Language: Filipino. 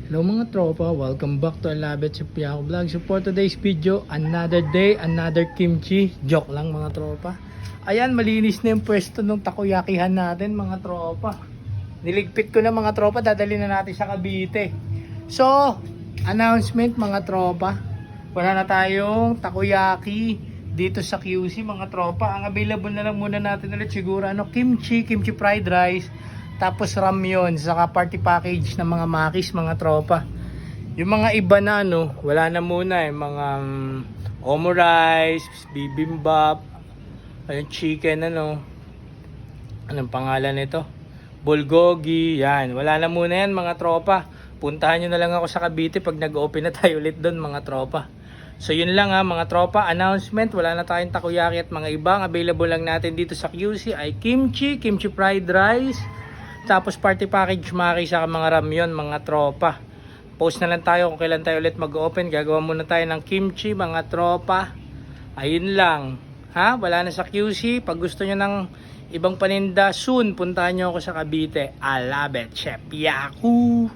Hello mga tropa, welcome back to Alabet sa Piako Vlog. So for today's video, another day, another kimchi. Joke lang mga tropa. Ayan, malinis na yung pwesto ng takoyakihan natin mga tropa. Niligpit ko na mga tropa, dadali na natin sa Cavite. So, announcement mga tropa. Wala na tayong takoyaki dito sa QC mga tropa. Ang available na lang muna natin ulit siguro kimchi fried rice. Tapos ramyon, saka party package ng mga makis, mga tropa. Yung mga iba na wala na muna mga omo rice, bibimbap, ayun chicken anong pangalan nito? Bulgogi, yan. Wala na muna yan mga tropa. Puntahan nyo na lang ako sa Cavite pag nag-open na tayo ulit doon mga tropa. So yun lang mga tropa, announcement, wala na tayong takoyaki at mga ibang available lang natin dito sa QC ay kimchi fried rice. Tapos party package maki sa mga ramyon mga tropa. Post na lang tayo kung kailan tayo ulit mag-open. Gagawa muna tayo ng kimchi mga tropa. Ayun lang. Wala na sa QC. Pag gusto nyo ng ibang paninda soon, puntahan nyo ako sa Cavite. Alabet Chef Yaku.